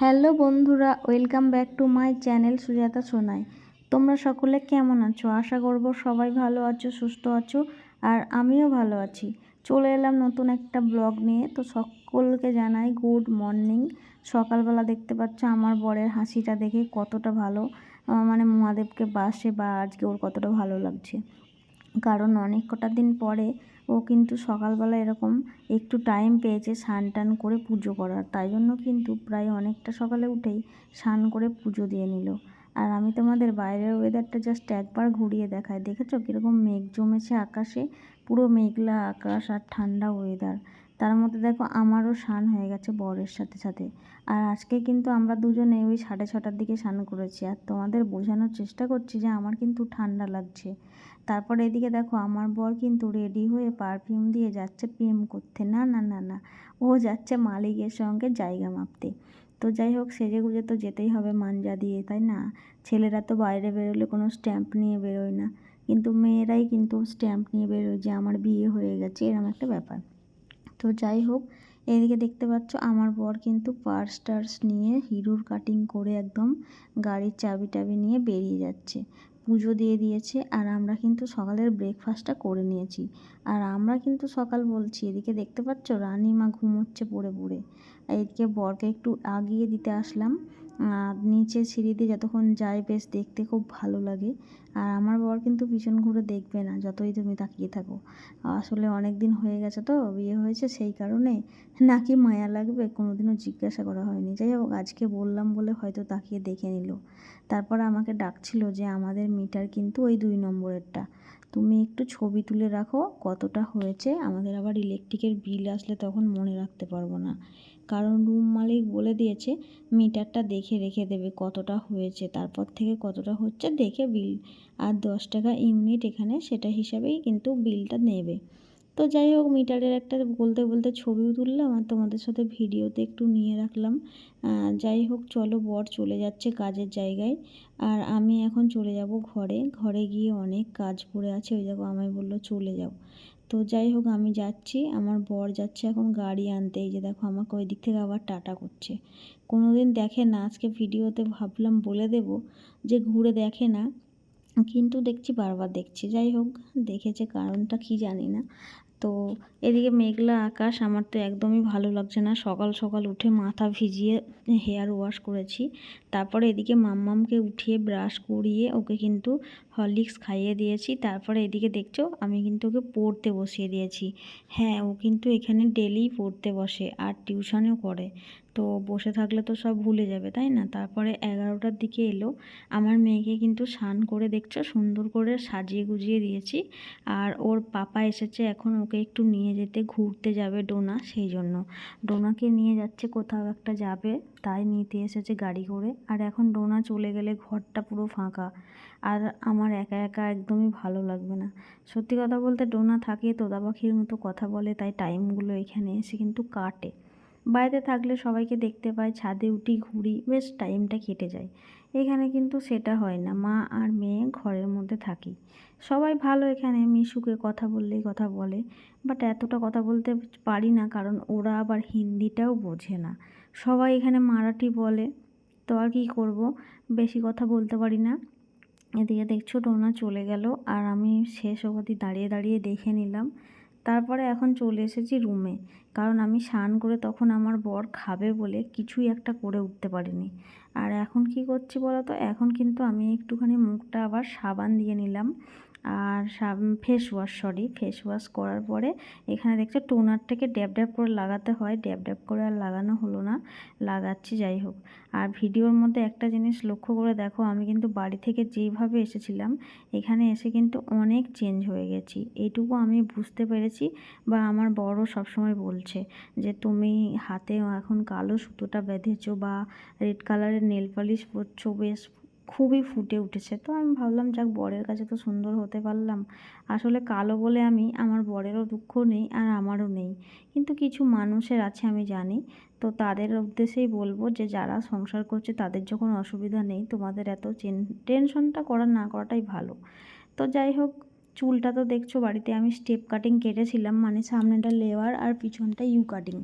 Hello বন্ধুরা, welcome back to my channel Sujata Sonai. তোমরা সকলে কেমন আছো? আশা করব সবাই ভালো আছো, সুস্থ আছো, আর আমিও ভালো আছি। চলে এলাম নতুন একটা ব্লগ নিয়ে। তো সকলকে জানাই গুড মর্নিং। সকালবেলা দেখতে পাচ্ছ আমার বরের হাসিটা দেখে কতটা ভালো, মানে মহাদেবকে বাসে বা আজকে ওর কতটা ভালো লাগছে। কারণ অনেক কটা দিন পরে ও কিন্তু সকালবেলা এরকম একটু টাইম পেয়েছে স্নান টান করে পুজো করার, তাই জন্য কিন্তু প্রায় অনেকটা সকালে উঠেই স্নান করে পুজো দিয়ে নিল। আর আমি তোমাদের বাইরের ওয়েদারটা জাস্ট একবার ঘুরিয়ে দেখাই। দেখেছো কীরকম মেঘ জমেছে আকাশে, পুরো মেঘলা আকাশ আর ঠান্ডা ওয়েদার। তার মধ্যে দেখো আমারও স্নান হয়ে গেছে বরের সাথে সাথে। আর আজকে কিন্তু আমরা দুজনে ওই 6:30টার দিকে স্নান করেছি। আর তোমাদের বোঝানোর চেষ্টা করছি যে আমার কিন্তু ঠান্ডা লাগছে। তারপরে এদিকে দেখো আমার বর কিন্তু রেডি হয়ে পারফিউম দিয়ে যাচ্ছে প্রেম করতে। না না না না, ও যাচ্ছে মালিকের সঙ্গে জায়গা মাপতে। তো যাই হোক, সেজে গুজে তো যেতেই হবে মাঞ্জা দিয়ে, তাই না? ছেলেরা তো বাইরে বেরোলে কোনো স্ট্যাম্প নিয়ে বেরোয় না, কিন্তু মেয়েরাই কিন্তু স্ট্যাম্প নিয়ে বেরোয় যে আমার বিয়ে হয়ে গেছে, এরকম একটা ব্যাপার। তো যাই হোক, এদিকে দেখতে পাচ্ছ আমার বর কিন্তু পার্স টার্স নিয়ে হিরোর কাটিং করে একদম গাড়ির চাবি টাবি নিয়ে বেরিয়ে যাচ্ছে। পুজো দিয়ে দিয়েছে আর আমরা কিন্তু সকালের ব্রেকফাস্টটা করে নিয়েছি। আর আমরা কিন্তু সকাল বলছি, এদিকে দেখতে পাচ্ছ রানীমা ঘুমোচ্ছে পড়ে পড়ে। এদিকে বরকে একটু আগিয়ে দিতে আসলাম। নিচে সিঁড়ি দিয়ে যতক্ষণ যায় বেশ দেখতে খুব ভালো লাগে। আর আমার বর কিন্তু পিছন ঘুরে দেখবে না যতই তুমি তাকিয়ে থাকো। আসলে অনেক দিন হয়ে গেছে তো বিয়ে হয়েছে, সেই কারণে নাকি মায়া লাগবে কোনোদিনও জিজ্ঞাসা করা হয়নি। যাই হোক, আজকে বললাম বলে হয়তো তাকিয়ে দেখে নিল। তারপর আমাকে ডাকছিল যে আমাদের মিটার কিন্তু ওই 2 নম্বরেরটা, তুমি একটু ছবি তুলে রাখো কতটা হয়েছে, আমাদের আবার ইলেকট্রিকের বিল আসলে তখন মনে রাখতে পারবো না। কারণ রুম মালিক বলে দিয়েছে মিটারটা দেখে রেখে দেবে কতটা হয়েছে, তারপর থেকে কতটা হচ্ছে দেখে বিল, আর 10 টাকা ইউনিট এখানে সেটা হিসাবেই কিন্তু বিলটা নেবে। তো যাই হোক, মিটারের একটা বলতে বলতে ছবিও তুললাম আর তোমাদের সাথে ভিডিওতে একটু নিয়ে রাখলাম। যাই হোক, চলো, বর চলে যাচ্ছে কাজের জায়গায় আর আমি এখন চলে যাব ঘরে। ঘরে গিয়ে অনেক কাজ পড়ে আছে, ওই দেখো আমায় বললো চলে যাও। তো যাই হোক, আমি যাচ্ছি, আমার বর যাচ্ছে এখন গাড়ি আনতে। এই যে দেখো আমাকে ওই দিক থেকে আবার টাটা করছে। কোনো দিন দেখে না, আজকে ভিডিওতে ভাবলাম বলে দেব যে ঘুরে দেখে না, কিন্তু দেখছি বারবার দেখছি। যাই হোক, দেখেছে কারণটা কি জানি না। তো এদিকে মেঘলা আকাশ, আমার তো একদমই ভালো লাগছে না। সকাল সকাল উঠে মাথা ভিজিয়ে হেয়ার ওয়াশ করেছি, তারপরে এদিকে মাম্মামকে উঠিয়ে ব্রাশ করিয়ে ওকে কিন্তু হরলিক্স খাইয়ে দিয়েছি। তারপরে এদিকে দেখছো আমি কিন্তু ওকে পড়তে বসিয়ে দিয়েছি। হ্যাঁ, ও কিন্তু এখানে ডেলি পড়তে বসে আর টিউশনেও করে। তো বসে থাকলে তো সব ভুলে যাবে, তাই না? তারপরে 11টার দিকে এলো। আমার মেয়েকে কিন্তু স্নান করে দেখছো সুন্দর করে সাজিয়ে গুজিয়ে দিয়েছি। আর ওর পাপা এসেছে এখন, ওকে একটু নিয়ে যেতে, ঘুরতে যাবে ডোনা, সেই জন্য ডোনাকে নিয়ে যাচ্ছে, কোথাও একটা যাবে, তাই নিতে এসেছে গাড়ি করে। আর এখন ডোনা চলে গেলে ঘরটা পুরো ফাঁকা, আর আমার একা একা একদমই ভালো লাগবে না। সত্যি কথা বলতে ডোনা থাকে তোতা পাখির মতো কথা বলে, তাই টাইমগুলো এখানে এসে কিন্তু কাটে। বাড়িতে থাকলে সবাইকে দেখতে পাই, ছাদে উঠি, ঘুরি, বেশ টাইমটা কেটে যায়। এখানে কিন্তু সেটা হয় না, মা আর মেয়ে ঘরের মধ্যে থাকি। সবাই ভালো, এখানে মিশুকে কথা বললেই কথা বলে, বাট এতটা কথা বলতে পারি না, কারণ ওরা আবার হিন্দিটাও বোঝে না। সবাই এখানে মারাঠি বলে, তো আর কী করব, বেশি কথা বলতে পারি না। এদিকে দেখছো টোনা চলে গেল আর আমি শেষ অবধি দাঁড়িয়ে দাঁড়িয়ে দেখে নিলাম। তারপরে এখন চলে এসেছি রুমে, কারণ আমি স্নান করে তখন আমার বর খাবে বলে কিছুই একটা করে উঠতে পারিনি। আর এখন কি করছি বলো তো, এখন কিন্তু আমি একটুখানি মুখটা আবার সাবান দিয়ে নিলাম, আর ফেস ওয়াশ করার পরে এখানে দেখছো টোনারটাকে ড্যাব ড্যাব করে লাগাতে হয়, ড্যাব ড্যাব করে আর লাগানো হলো না, লাগাচ্ছি। যাই হোক, আর ভিডিওর মধ্যে একটা জিনিস লক্ষ্য করে দেখো, আমি কিন্তু বাড়ি থেকে যেইভাবে এসেছিলাম এখানে এসে কিন্তু অনেক চেঞ্জ হয়ে গেছি, এইটুকু আমি বুঝতে পেরেছি। বা আমার বড় সবসময় বলছে যে তুমি হাতেও এখন কালো সুতোটা বেঁধেছো বা রেড কালারের নেল পালিশ পরছো, বেশ খুবই ফুটে উঠেছে। তো আমি ভাবলাম যাক, বরের কাছে তো সুন্দর হতে পারলাম। আসলে কালো বলে আমি, আমার বরেরও দুঃখ নেই আর আমারও নেই, কিন্তু কিছু মানুষের আছে আমি জানি। তো তাদের উদ্দেশ্যেই বলবো যে যারা সংসার করছে তাদের যখন অসুবিধা নেই, তোমাদের এত টেনশনটা করা না করাটাই ভালো। তো যাই হোক, চুলটা তো দেখছো বাড়িতে আমি স্টেপ কাটিং কেটেছিলাম, মানে সামনেটা লেয়ার আর পিছনটা ইউ কাটিং।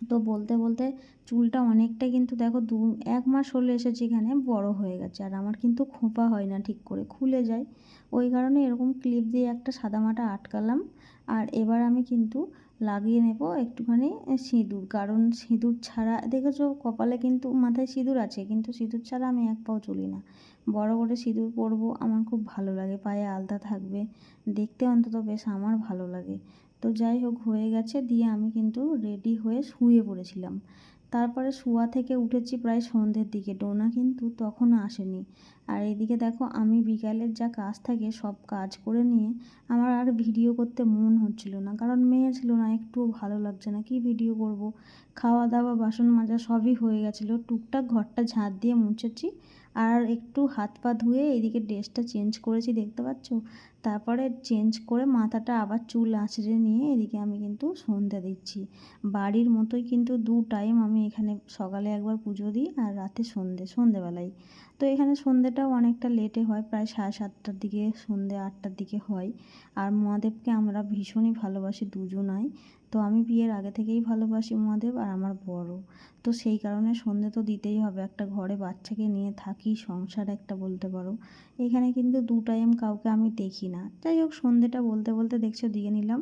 তো বলতে বলতে চুলটা অনেকটা কিন্তু দেখো 1 মাস হলো এসেছি এখানে, বড় হয়ে গেছে। আর আমার কিন্তু খোঁপা হয় না ঠিক করে, খুলে যায়। ওই কারণে এরকম ক্লিপ দিয়ে একটা সাদামাটা আটকালাম। আর এবার আমি কিন্তু লাগিয়ে নেব একটুখানি সিঁদুর, কারণ সিঁদুর ছাড়া দেখেছো কপালে কিন্তু, মাথায় সিঁদুর আছে কিন্তু সিঁদুর ছাড়া আমি এক পাও চলি না। বড় করে সিঁদুর পরবো, আমার খুব ভালো লাগে, পায়ে আলতা থাকবে, দেখতে অন্তত বেশ আমার ভালো লাগে। তো যাই হোক, হয়ে গেছে, দিয়ে আমি কিন্তু রেডি হয়ে শুয়ে পড়েছিলাম। তারপরে শোয়া থেকে উঠেছি প্রায় সন্ধ্যের দিকে, টোনা কিন্তু তখনও আসেনি। আর এদিকে দেখো আমি বিকালের যা কাজ থাকে সব কাজ করে নিয়ে আমার আর ভিডিও করতে মন হচ্ছিল না, কারণ মেয়ে ছিল না, একটুও ভালো লাগছে না, কি ভিডিও করব। খাওয়া দাওয়া বাসন মাজা সবই হয়ে গেছিলো, টুকটাক ঘরটা ঝাঁট দিয়ে মুছেছি। আর একটু হাত পা ধুয়ে এদিকে ড্রেসটা চেঞ্জ করেছি, দেখতে পাচ্ছ। তারপরে চেঞ্জ করে মাথাটা আবার চুল আঁচড়ে নিয়ে এদিকে আমি কিন্তু সন্ধ্যা দিচ্ছি। বাড়ির মতোই কিন্তু 2 টাইম আমি এখানে, সকালে একবার পুজো দিই আর রাতে সন্ধেবেলায়। তো এখানে সন্ধেটাও অনেকটা লেটে হয়, প্রায় 7:30টার দিকে, সন্ধে 8টার দিকে হয়। আর মহাদেবকে আমরা ভীষণই ভালোবাসি দুজনাই। তো আমি বিয়ের আগে থেকেই ভালোবাসি মহাদেব, আর আমার বড়। তো সেই কারণে সন্ধে তো দিতেই হবে, একটা ঘরে বাচ্চাকে নিয়ে থাকি, সংসার একটা বলতে পারো। এখানে কিন্তু 2 টাইম কাউকে আমি দেখি না। যাই হোক, সন্ধেটা বলতে বলতে দেখছো দিয়ে নিলাম।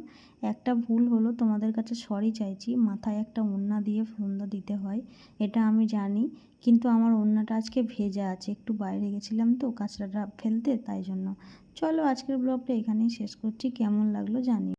একটা ভুল হলো, তোমাদের কাছে সরি চাইছি, মাথায় একটা ওড়না দিয়ে সন্ধ্যা দিতে হয়, এটা আমি জানি। কিন্তু আমার ওড়নাটা আজকে ভেজা আছে, একটু বাইরে গেছিলাম তো কাঁচড়াটা ফেলতে, তাই জন্য। চলো আজকের ব্লগটা এখানেই শেষ করছি, কেমন লাগলো জানি।